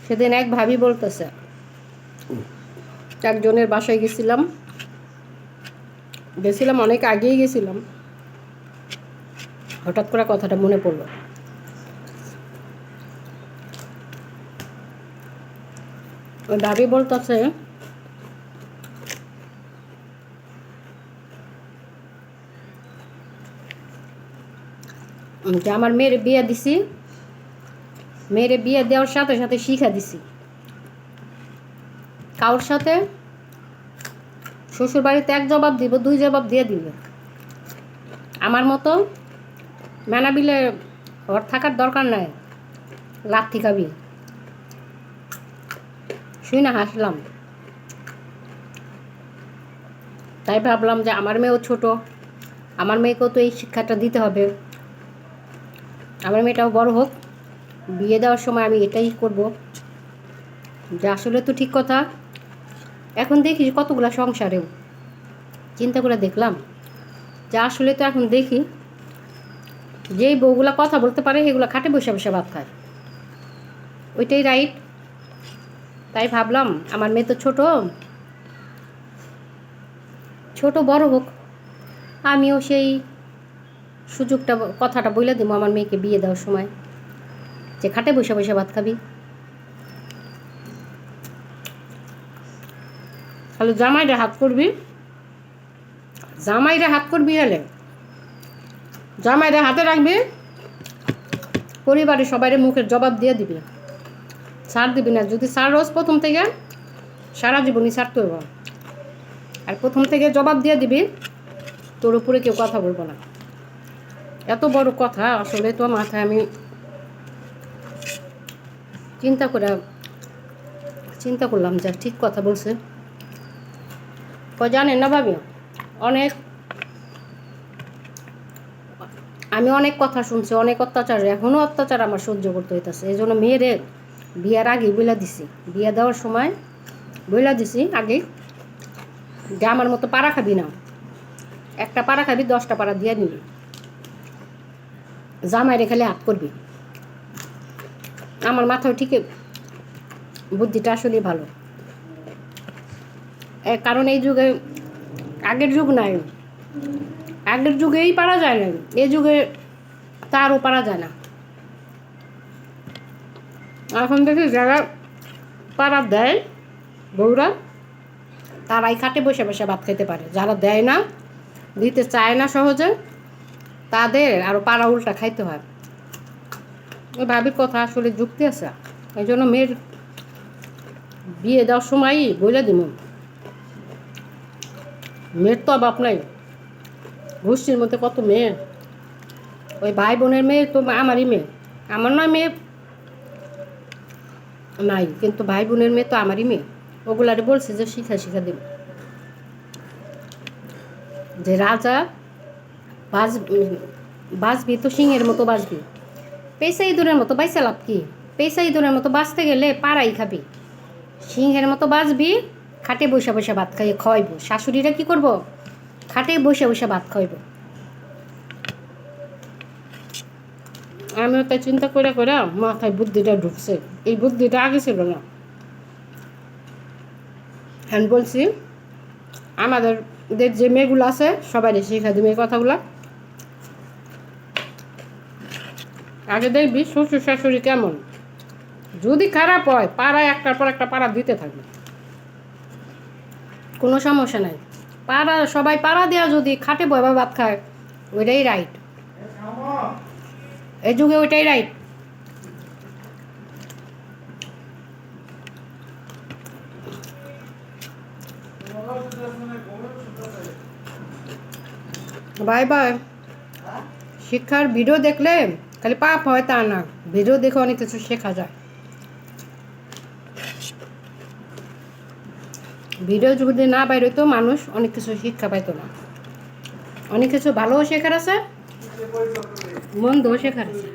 সেদিন এক ভাবি বলতেছে, একজনের বাসায় গেছিলাম অনেক আগেই গেছিলাম, হঠাৎ করে কথাটা মনে পড়লো। ওই ভাবি বলতেছে যে আমার মেয়ের বিয়ে দিছি, মেয়ের বিয়ে দেওয়ার সাথে সাথে শিখা দিছি কারোর সাথে শ্বশুর বাড়িতে এক জবাব দিব, দুই জবাব দিয়ে দিবে। আমার মতো মেনাবিলে ওর থাকার দরকার নাই, লাথি খাবি। শুই না হাসলাম। তাই ভাবলাম যে আমার মেয়েও ছোট, আমার মেয়েকেও তো এই শিক্ষাটা দিতে হবে। আমার মেয়েটাও বড় হোক, বিয়ে দেওয়ার সময় আমি এটাই করব। যে আসলে তো ঠিক কথা। এখন দেখি কতগুলা সংসারেও চিন্তা করে দেখলাম যে আসলে তো এখন দেখি যেই বউগুলা কথা বলতে পারে সেগুলো খাটে বসে বসে ভাত খায়, ওইটাই রাইট। তাই ভাবলাম আমার মেয়ে তো ছোট ছোট বড় হোক, আমিও সেই সুযোগটা কথাটা বলে দিব আমার মেয়েকে বিয়ে দেওয়ার সময়, যে খাটে বসে বসে ভাত খাবি। তাহলে জামাইরে হাত করবি, হলে জামাইরে হাতে রাখবি, পরিবারের সবাই মুখের জবাব দিয়ে দিবি, ছাড় দিবি না। যদি ছাড় রোজ প্রথম থেকে, সারা জীবনই ছাড়তে হবে। আর প্রথম থেকে জবাব দিয়ে দিবি, তোর উপরে কেউ কথা বলবো না। এত বড় কথা আসলে তো মাথায় আমি চিন্তা করলাম যা ঠিক কথা বলছে। জানেন না ভাবি, আমি অনেক কথা শুনছি, অনেক অত্যাচার, এখনও অত্যাচার আমার সহ্য করতে হইতেছে। এই জন্য মেয়েরে বিয়ার আগে বইলা দিছি, বিয়ে দেওয়ার সময় বইলা দিছি আগে যে আমার মতো পাড়া খাবি না, একটা পাড়া খাবি 10টা পাড়া দিয়ে নিবি, জামাইরে খালি হাত করবি। আমার মাথায় ঠিক বুদ্ধিটা আসলেই ভালো। কারণ এই যুগে, আগের যুগ নাই, আগের যুগেই পারা যায় না, এই যুগে তারও পারা যায় না। এখন দেখি যারা পাড়া দেয় বউরা, তারাই খাটে বসে বসে ভাত খেতে পারে। যারা দেয় না, দিতে চায় না সহজে, তাদের আরও পাড়া উল্টা খাইতে হয়। ওই ভাবির কথা আসলে যুক্তি আছে। এই জন্য মেয়ের বিয়ে দেওয়ার সময়ই বলে দিব, মেয়ের তো অভাব নাই, গোষ্ঠীর মধ্যে কত মেয়ে, ওই ভাই বোনের মেয়ে তো আমারই মেয়ে, আমার নয় মেয়ে নাই, কিন্তু ভাই বোনের মেয়ে তো আমারই মেয়ে। ওগুলারে বলছে যে শিখা দেব, যে রাজা বাঁচবি তো সিংহের মতো বাঁচবি, পেশা ইঁদুরের মতো বাইসা লাভ কি? পেশা ইঁদুরের মতো বাঁচতে গেলে পাড়াই খাবি, সিংহের মতো বাঁচবি, খাটে বসে বসে ভাত খাইয়ে খাওয়াইব। শাশুড়িরা কি করব? খাটে বসে বসে ভাত খাইব। আমিও তাই চিন্তা করে মাথায় বুদ্ধিটা ঢুকছে, এই বুদ্ধিটা আগে ছিল না। হ্যাঁ বলছি, আমাদের যে মেয়েগুলো আছে সবাই শিখা দিবে এই কথাগুলো। আগে দেখবি শ্বশুর শাশুড়ি কেমন, যদি খারাপ হয় পাড়ায় একটার পর একটা পাড়া দিতে থাকবে, কোনো সমস্যা নাই। পাড়া সবাই পাড়া দেওয়া যদি খাটে বয়বা ভাত খায়, ওইটাই রাইট, এই যুগে ওইটাই রাইট। Bye bye. শিক্ষার ভিডিও দেখলে খালি পাপ হয় তা না, ভিডিও দেখে অনেক কিছু শেখা যায়। ভিডিও যদি না বাইর হইতো মানুষ অনেক কিছু শিক্ষা পাইতো না। অনেক কিছু ভালোও শেখার আছে, মন্দও শেখার আছে।